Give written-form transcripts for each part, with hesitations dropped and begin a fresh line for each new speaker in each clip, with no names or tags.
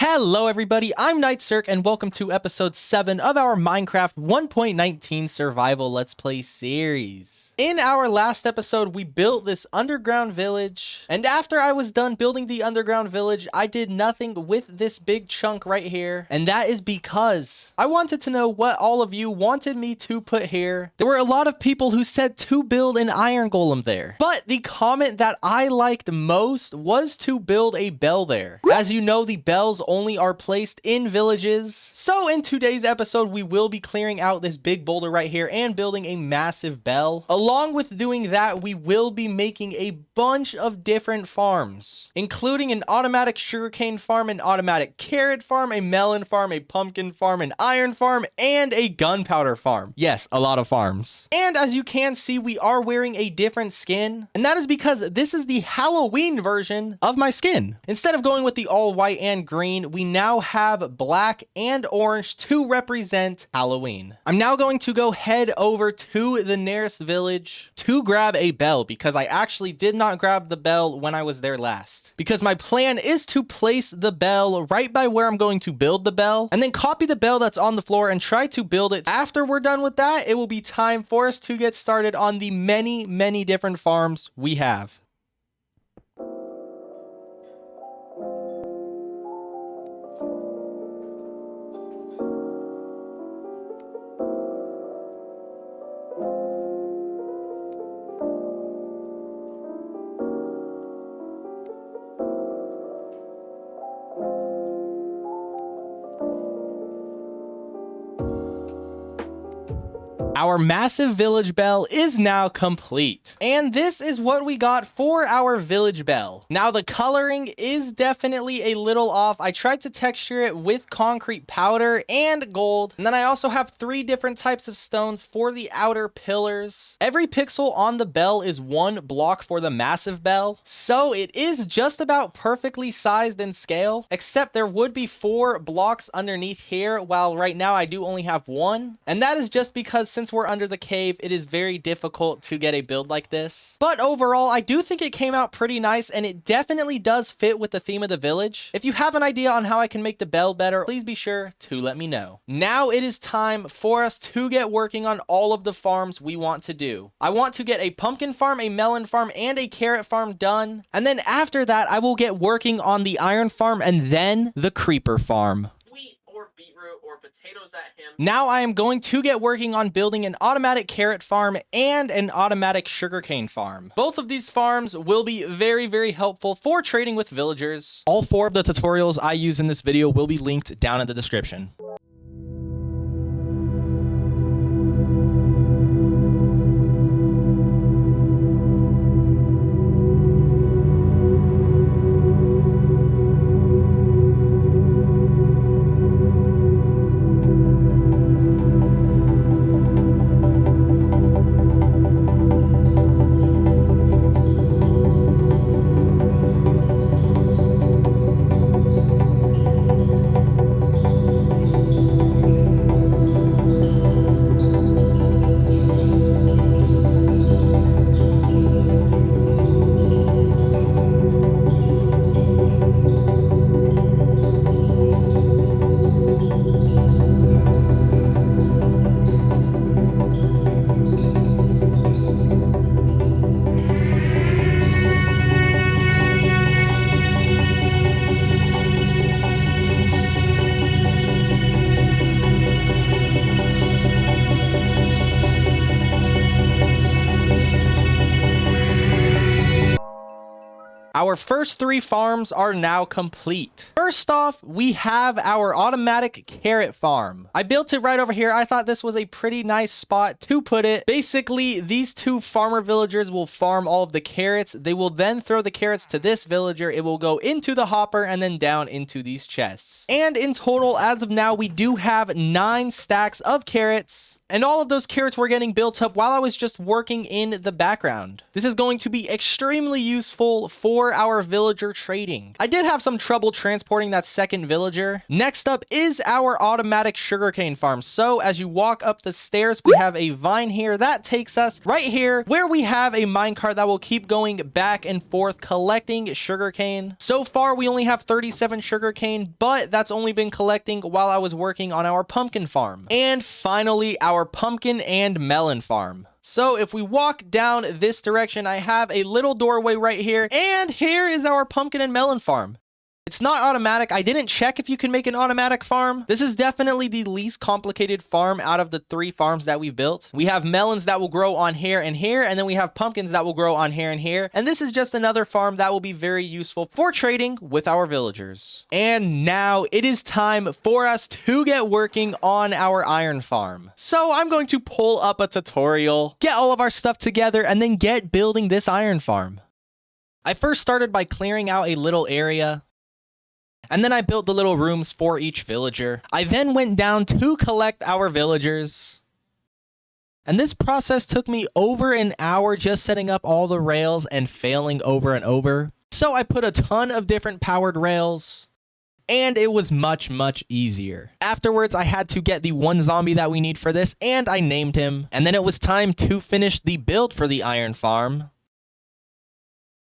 Hello everybody, I'm NightCirc and welcome to episode 7 of our Minecraft 1.19 survival Let's Play series. In our last episode, we built this underground village, and after I was done building the underground village, I did nothing with this big chunk right here, and that is because I wanted to know what all of you wanted me to put here. There were a lot of people who said to build an iron golem there, but the comment that I liked most was to build a bell there. As you know, the bells only are placed in villages. So in today's episode, we will be clearing out this big boulder right here and building a massive bell. Along with doing that, we will be making a bunch of different farms, including an automatic sugarcane farm, an automatic carrot farm, a melon farm, a pumpkin farm, an iron farm, and a gunpowder farm. Yes, a lot of farms. And as you can see, we are wearing a different skin, and that is because this is the Halloween version of my skin. Instead of going with the all white and green, we now have black and orange to represent Halloween. I'm now going to go head over to the nearest village to grab a bell, because I actually did not grab the bell when I was there last. Because my plan is to place the bell right by where I'm going to build the bell, and then copy the bell that's on the floor and try to build it. After we're done with that, it will be time for us to get started on the many different farms we have. Our massive village bell is now complete. And this is what we got for our village bell. Now the coloring is definitely a little off. I tried to texture it with concrete powder and gold. And then I also have 3 different types of stones for the outer pillars. Every pixel on the bell is 1 block for the massive bell. So it is just about perfectly sized in scale, except there would be 4 blocks underneath here, while right now I do only have 1. And that is just because since we're under the cave, it is very difficult to get a build like this. But overall, I do think it came out pretty nice, and it definitely does fit with the theme of the village. If you have an idea on how I can make the bell better, please be sure to let me know. Now it is time for us to get working on all of the farms we want to do. I want to get a pumpkin farm, a melon farm, and a carrot farm done. And then after that, I will get working on the iron farm and then the creeper farm.
Beetroot or potatoes at him.
Now I am going to get working on building an automatic carrot farm and an automatic sugarcane farm. Both of these farms will be very helpful for trading with villagers. All 4 of the tutorials I use in this video will be linked down in the description. Our first 3 farms are now complete. First off, we have our automatic carrot farm. I built it right over here. I thought this was a pretty nice spot to put it. Basically, these 2 farmer villagers will farm all of the carrots. They will then throw the carrots to this villager. It will go into the hopper and then down into these chests. And in total, as of now, we do have 9 stacks of carrots. And all of those carrots were getting built up while I was just working in the background. This is going to be extremely useful for our villager trading. I did have some trouble transporting that second villager. Next up is our automatic sugarcane farm. So as you walk up the stairs, we have a vine here that takes us right here where we have a minecart that will keep going back and forth collecting sugarcane. So far, we only have 37 sugarcane, but that's only been collecting while I was working on our pumpkin farm. And finally, our pumpkin and melon farm. So if we walk down this direction, I have a little doorway right here, and here is our pumpkin and melon farm. It's not automatic. I didn't check if you can make an automatic farm. This is definitely the least complicated farm out of the 3 farms that we've built. We have melons that will grow on here, and then we have pumpkins that will grow on here and here. And this is just another farm that will be very useful for trading with our villagers. And now it is time for us to get working on our iron farm. So I'm going to pull up a tutorial, get all of our stuff together, and then get building this iron farm. I first started by clearing out a little area. And then I built the little rooms for each villager. I then went down to collect our villagers. And this process took me over an hour just setting up all the rails and failing over and over. So I put a ton of different powered rails. And it was much, much easier. Afterwards, I had to get the one zombie that we need for this, and I named him. And then it was time to finish the build for the iron farm.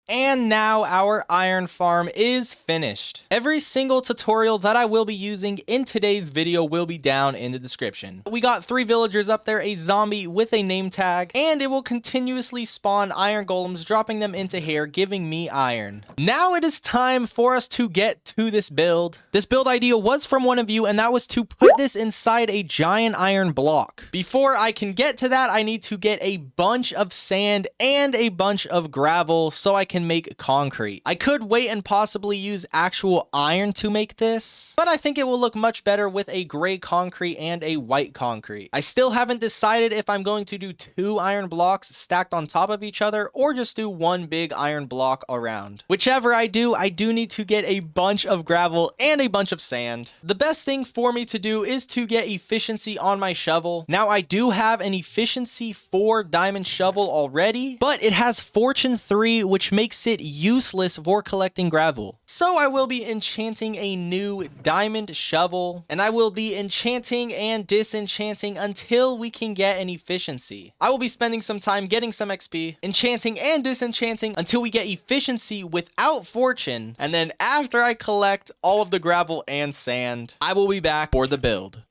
And now our iron farm is finished. Every single tutorial that I will be using in today's video will be down in the description. We got 3 villagers up there, a zombie with a name tag, and it will continuously spawn iron golems, dropping them into here, giving me iron. Now it is time for us to get to this build. This build idea was from one of you, and that was to put this inside a giant iron block. Before I can get to that, I need to get a bunch of sand and a bunch of gravel so I can make concrete. I could wait and possibly use actual iron to make this, but I think it will look much better with a gray concrete and a white concrete. I still haven't decided if I'm going to do 2 iron blocks stacked on top of each other or just do 1 big iron block around. Whichever I do need to get a bunch of gravel and a bunch of sand. The best thing for me to do is to get efficiency on my shovel. Now I do have an efficiency 4 diamond shovel already, but it has fortune 3, which makes it useless for collecting gravel. So I will be enchanting a new diamond shovel, and I will be enchanting and disenchanting until we can get an efficiency. I will be spending some time getting some XP, enchanting and disenchanting until we get efficiency without fortune, and then after I collect all of the gravel and sand, I will be back for the build.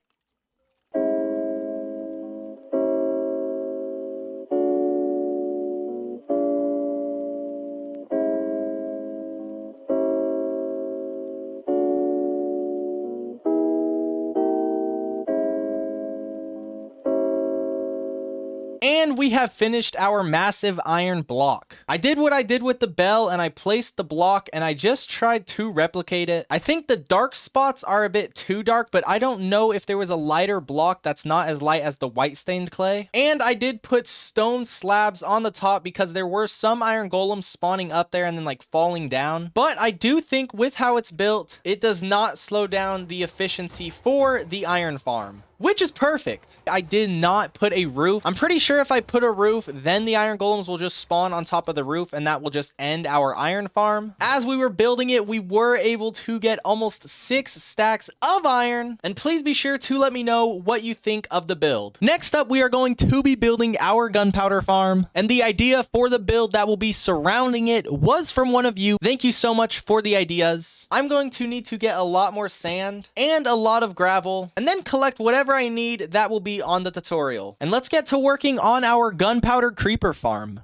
And we have finished our massive iron block. I did what I did with the bell, and I placed the block, and I just tried to replicate it. I think the dark spots are a bit too dark, but I don't know if there was a lighter block that's not as light as the white stained clay. And I did put stone slabs on the top because there were some iron golems spawning up there and then like falling down. But I do think with how it's built, it does not slow down the efficiency for the iron farm, which is perfect. I did not put a roof. I'm pretty sure if I put a roof, then the iron golems will just spawn on top of the roof, and that will just end our iron farm. As we were building it, we were able to get almost 6 stacks of iron, and please be sure to let me know what you think of the build. Next up, we are going to be building our gunpowder farm, and the idea for the build that will be surrounding it was from one of you. Thank you so much for the ideas. I'm going to need to get a lot more sand and a lot of gravel, and then collect whatever I need that will be on the tutorial. And let's get to working on our gunpowder creeper farm.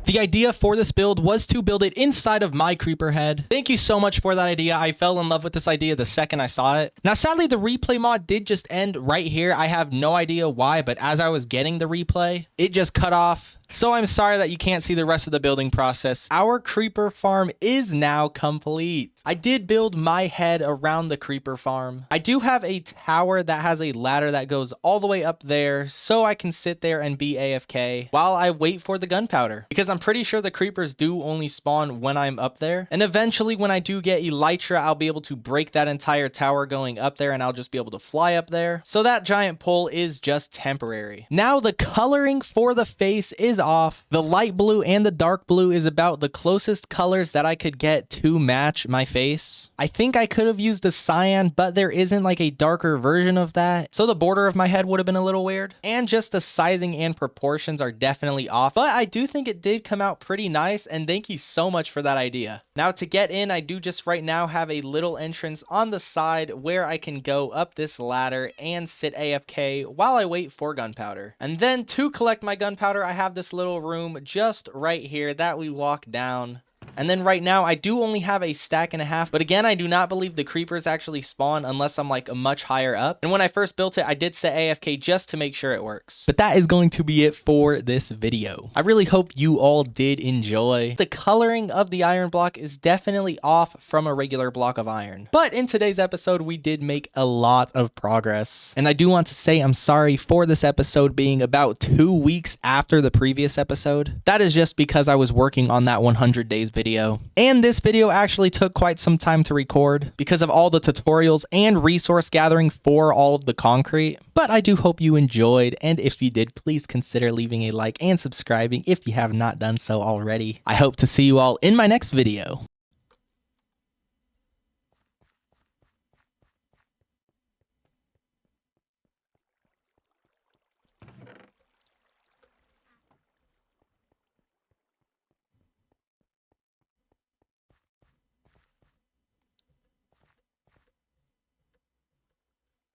The idea for this build was to build it inside of my creeper head. Thank you so much for that idea. I fell in love with this idea the second I saw it. Now, sadly, the replay mod did just end right here. I have no idea why, but as I was getting the replay, it just cut off. So I'm sorry that you can't see the rest of the building process. Our creeper farm is now complete. I did build my head around the creeper farm. I do have a tower that has a ladder that goes all the way up there so I can sit there and be AFK while I wait for the gunpowder, because I'm pretty sure the creepers do only spawn when I'm up there. And eventually when I do get elytra, I'll be able to break that entire tower going up there and I'll just be able to fly up there. So that giant pole is just temporary. Now the coloring for the face is off. The light blue and the dark blue is about the closest colors that I could get to match my face. I think I could have used the cyan, but there isn't like a darker version of that. So the border of my head would have been a little weird. And just the sizing and proportions are definitely off. But I do think it did come out pretty nice, and thank you so much for that idea. Now to get in, I do just right now have a little entrance on the side where I can go up this ladder and sit AFK while I wait for gunpowder. And then to collect my gunpowder, I have this little room just right here that we walk down. And then right now I do only have a stack and a half, but again, I do not believe the creepers actually spawn unless I'm like much higher up. And when I first built it, I did set AFK just to make sure it works. But that is going to be it for this video. I really hope you all did enjoy. The coloring of the iron block is definitely off from a regular block of iron. But in today's episode, we did make a lot of progress. And I do want to say I'm sorry for this episode being about 2 weeks after the previous episode. That is just because I was working on that 100 days video. And this video actually took quite some time to record because of all the tutorials and resource gathering for all of the concrete. But I do hope you enjoyed, and if you did, please consider leaving a like and subscribing if you have not done so already. I hope to see you all in my next video.